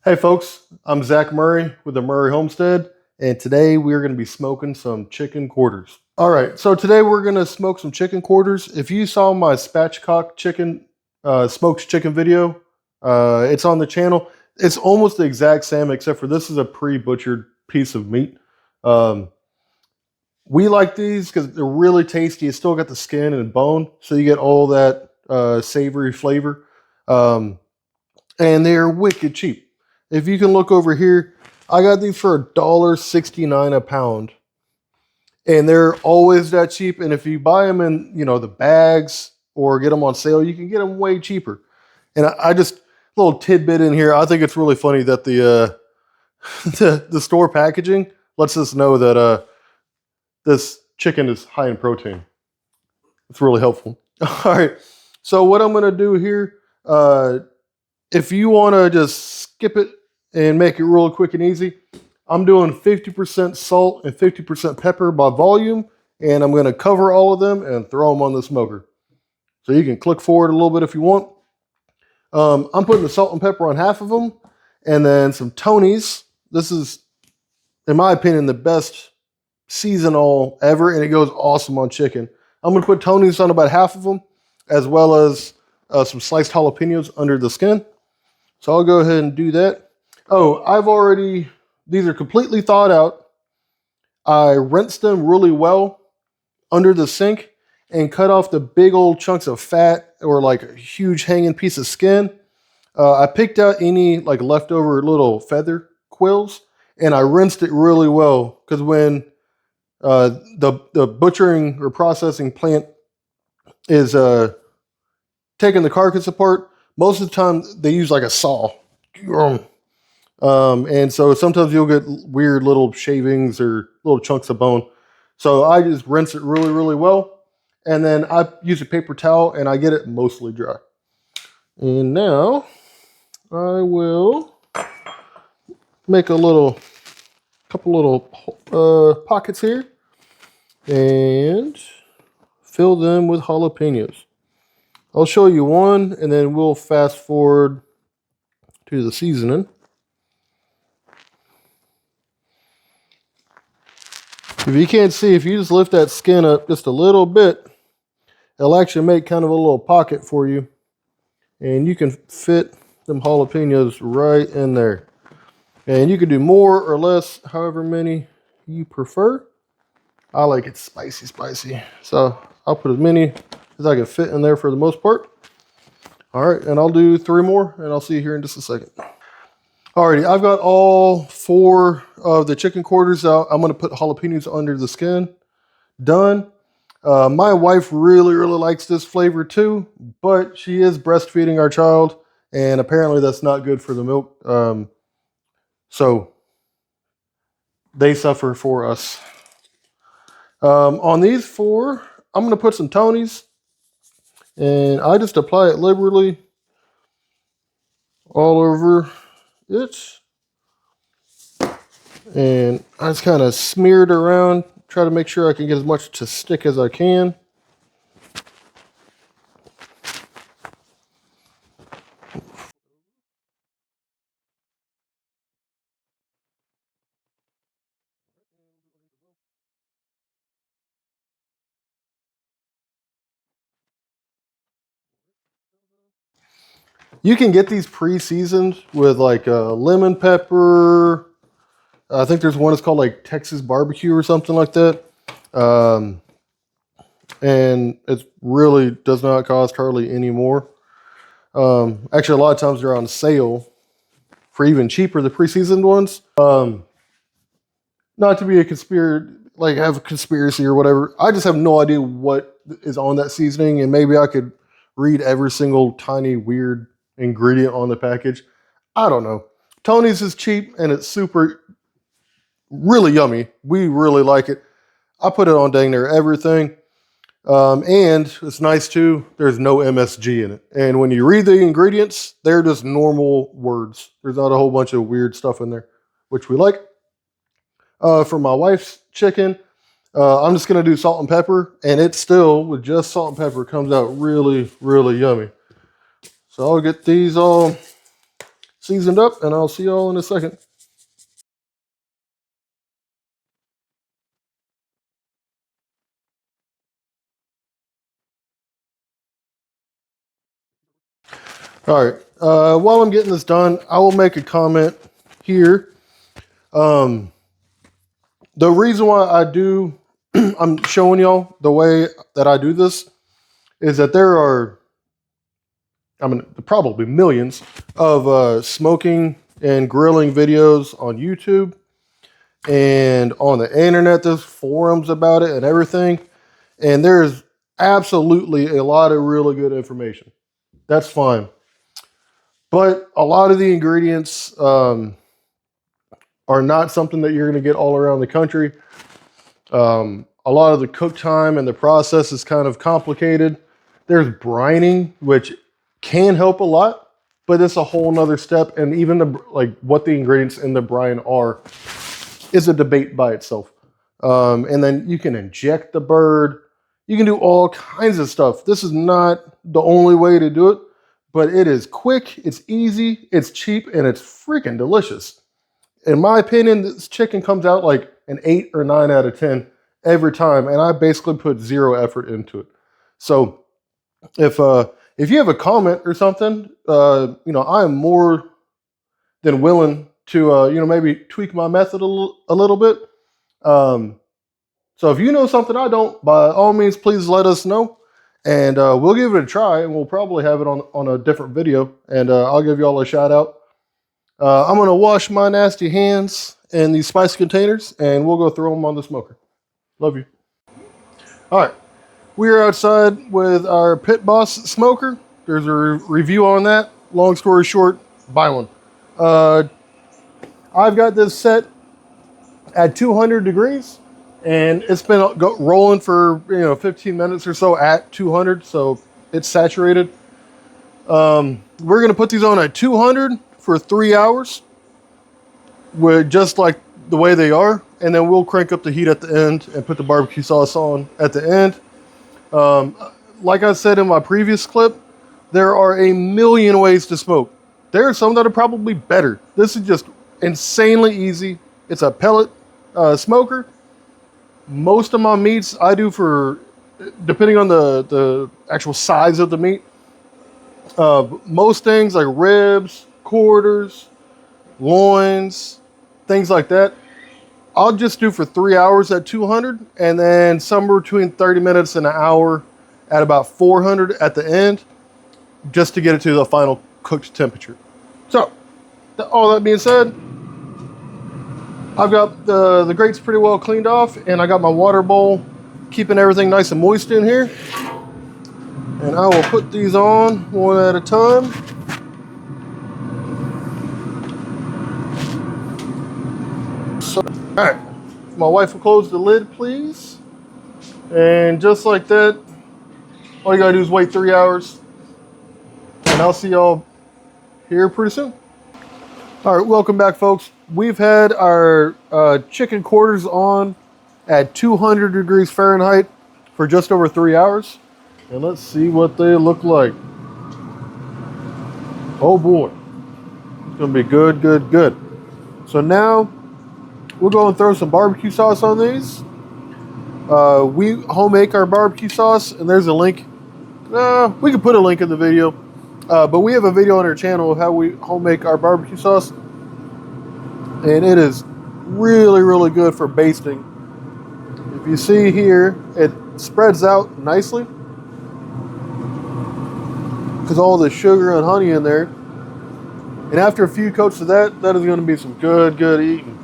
Hey folks, I'm Zach Murray with the Murray Homestead, and today we're going to be smoking some chicken quarters. All right, so today we're going to smoke some chicken quarters. If you saw my spatchcock chicken, smoked chicken video, it's on the channel. It's almost the exact same, except for this is a pre-butchered piece of meat. Um, we like these because they're really tasty. It's still got the skin and bone, so you get all that savory flavor. Um, and they're wicked cheap. If you can look over here, I got these for $1.69 a pound, and they're always that cheap. And if you buy them in, the bags or get them on sale, you can get them way cheaper. And I just little tidbit in here. I think it's really funny that the the store packaging lets us know that this chicken is high in protein. It's really helpful. All right, so what I'm gonna do here. If you want to just skip it and make it real quick and easy, I'm doing 50% salt and 50% pepper by volume, and I'm going to cover all of them and throw them on the smoker. So you can click forward a little bit if you want. I'm putting the salt and pepper on half of them, and then some Tony's. This is, in my opinion, the best seasonal ever, and it goes awesome on chicken. I'm going to put Tony's on about half of them, as well as some sliced jalapenos under the skin. So I'll go ahead and do that. Oh, these are completely thawed out. I rinsed them really well under the sink and cut off the big old chunks of fat or like a huge hanging piece of skin. I picked out any like leftover little feather quills and I rinsed it really well because when the butchering or processing plant is taking the carcass apart, most of the time they use like a saw. And so sometimes you'll get weird little shavings or little chunks of bone. So I just rinse it really, really well. And then I use a paper towel and I get it mostly dry. And now I will make couple little pockets here and fill them with jalapenos. I'll show you one and then we'll fast forward to the seasoning. If you can't see, if you just lift that skin up just a little bit, it'll actually make kind of a little pocket for you. And you can fit them jalapenos right in there. And you can do more or less, however many you prefer. I like it spicy, spicy. So I'll put as many as I can fit in there for the most part. All right, and I'll do 3 more, and I'll see you here in just a second. Alrighty, I've got all 4 of the chicken quarters out. I'm going to put jalapenos under the skin. Done. My wife really, really likes this flavor too, but she is breastfeeding our child, and apparently that's not good for the milk. So they suffer for us. On these 4, I'm going to put some Tony's, and I just apply it liberally all over it. And I just kind of smear it around, try to make sure I can get as much to stick as I can. You can get these pre-seasoned with like lemon pepper. I think there's one that's called like Texas barbecue or something like that. And it really does not cost hardly any more. Actually, a lot of times they're on sale for even cheaper, the pre-seasoned ones. Not to be a have a conspiracy or whatever. I just have no idea what is on that seasoning, and maybe I could read every single tiny weird ingredient on the package. I don't know. Tony's is cheap and it's really yummy. We really like it. I put it on dang near everything. And it's nice too, there's no MSG in it. And when you read the ingredients, they're just normal words. There's not a whole bunch of weird stuff in there, which we like. For my wife's chicken, I'm just going to do salt and pepper, and it still, with just salt and pepper, comes out really, really yummy. So I'll get these all seasoned up, and I'll see y'all in a second. All right. While I'm getting this done, I will make a comment here. The reason why I'm showing y'all the way that I do this is that there are, probably millions of smoking and grilling videos on YouTube and on the internet. There's forums about it and everything. And there's absolutely a lot of really good information. That's fine. But a lot of the ingredients are not something that you're going to get all around the country. A lot of the cook time and the process is kind of complicated. There's brining, which can help a lot, but it's a whole nother step. And even what the ingredients in the brine are is a debate by itself. And then you can inject the bird. You can do all kinds of stuff. This is not the only way to do it, but it is quick, it's easy, it's cheap, and it's freaking delicious. In my opinion, this chicken comes out like an 8 or 9 out of 10 every time, and I basically put zero effort into it. So if you have a comment or something, I am more than willing to maybe tweak my method a little bit. So if you know something I don't, by all means, please let us know, and we'll give it a try, and we'll probably have it on a different video, and I'll give you all a shout out. I'm gonna wash my nasty hands in these spice containers, and we'll go throw them on the smoker. Love you. All right, we are outside with our Pit Boss smoker. There's a review on that. Long story short, buy one. I've got this set at 200 degrees, and it's been rolling for 15 minutes or so at 200, so it's saturated. We're gonna put these on at 200 for 3 hours, with just like the way they are, and then we'll crank up the heat at the end and put the barbecue sauce on at the end. Like I said in my previous clip, there are a million ways to smoke. There are some that are probably better. This is just insanely easy. It's a pellet smoker. Most of my meats I do for, depending on the actual size of the meat, most things like ribs, quarters, loins, things like that, I'll just do for 3 hours at 200, and then somewhere between 30 minutes and an hour at about 400 at the end, just to get it to the final cooked temperature. So, all that being said, I've got the grates pretty well cleaned off, and I got my water bowl, keeping everything nice and moist in here. And I will put these on one at a time. So, all right, my wife will close the lid, please. And just like that, all you gotta do is wait 3 hours, and I'll see y'all here pretty soon. All right, welcome back, folks. We've had our chicken quarters on at 200 degrees Fahrenheit for just over 3 hours. And let's see what they look like. Oh boy, it's gonna be good, good, good. So now we'll go and throw some barbecue sauce on these. We home make our barbecue sauce, and there's a link. We can put a link in the video, but we have a video on our channel of how we home make our barbecue sauce, and it is really, really good for basting. If you see here, it spreads out nicely because all the sugar and honey in there. And after a few coats of that, that is going to be some good, good eating.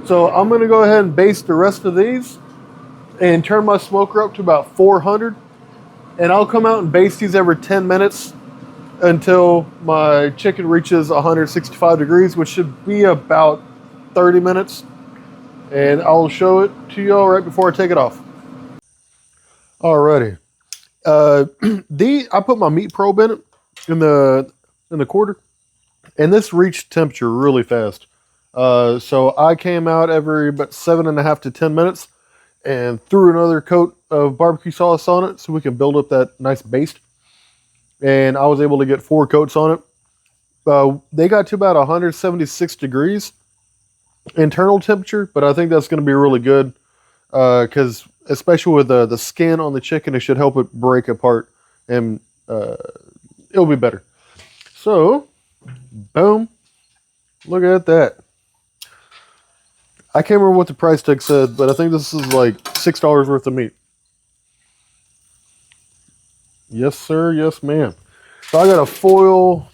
So I'm going to go ahead and baste the rest of these and turn my smoker up to about 400. And I'll come out and baste these every 10 minutes until my chicken reaches 165 degrees, which should be about 30 minutes. And I'll show it to y'all right before I take it off. Alrighty. I put my meat probe in it in the quarter, and this reached temperature really fast. So I came out every about 7.5 to 10 minutes and threw another coat of barbecue sauce on it so we can build up that nice baste. And I was able to get 4 coats on it. They got to about 176 degrees internal temperature, but I think that's going to be really good because especially with the skin on the chicken, it should help it break apart and it'll be better. So, boom, look at that. I can't remember what the price tag said, but I think this is like $6 worth of meat. Yes, sir. Yes, ma'am. So I got a foil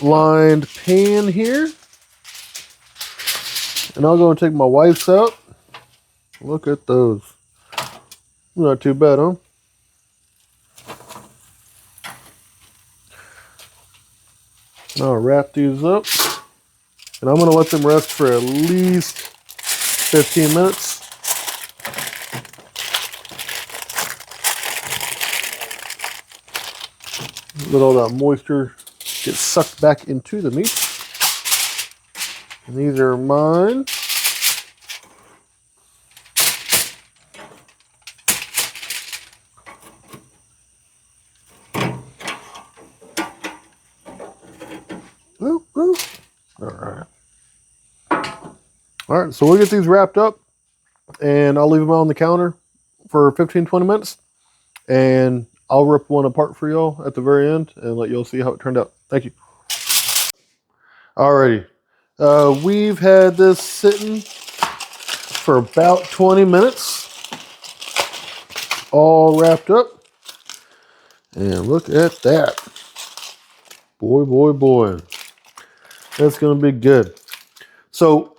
lined pan here. And I'll go and take my wife's out. Look at those. Not too bad, huh? I'll wrap these up. And I'm going to let them rest for at least 15 minutes. Let all that moisture get sucked back into the meat. And these are mine. Ooh, ooh. All right, so we'll get these wrapped up and I'll leave them on the counter for 15-20 minutes. And I'll rip one apart for y'all at the very end and let y'all see how it turned out. Thank you. Alrighty. We've had this sitting for about 20 minutes. All wrapped up. And look at that. Boy, boy, boy. That's going to be good. So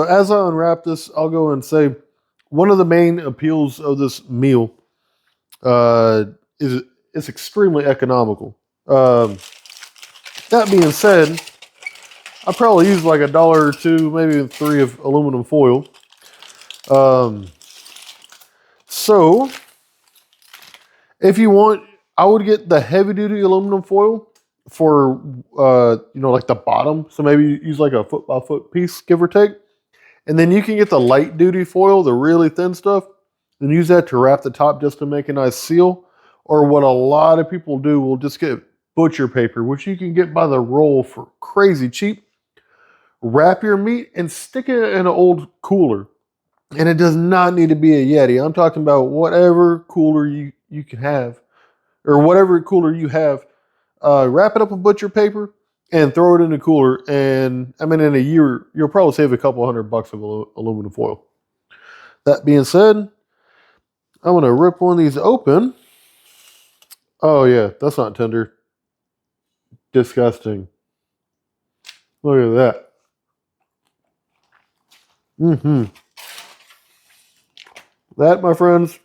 as I unwrap this, I'll go and say one of the main appeals of this meal is it's extremely economical. That being said, I probably use like $1 or $2, maybe $3 of aluminum foil. So if you want, I would get the heavy duty aluminum foil for like the bottom. So maybe use like a foot by foot piece, give or take. And then you can get the light duty foil, the really thin stuff, and use that to wrap the top just to make a nice seal. Or what a lot of people do will just get butcher paper, which you can get by the roll for crazy cheap. Wrap your meat and stick it in an old cooler. And it does not need to be a Yeti. I'm talking about whatever cooler you can have, or whatever cooler you have. Wrap it up in butcher paper and throw it in the cooler. And I mean, in a year, you'll probably save a couple $100 of aluminum foil. That being said, I'm going to rip one of these open. Oh yeah, that's not tender. Disgusting. Look at that. That, my friends,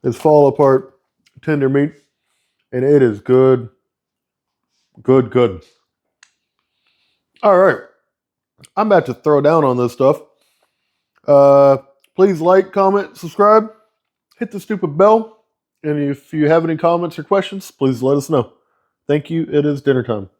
is fall apart tender meat. And it is good. Good, good. All right. I'm about to throw down on this stuff. Please like, comment, subscribe. Hit the stupid bell. And if you have any comments or questions, please let us know. Thank you. It is dinner time.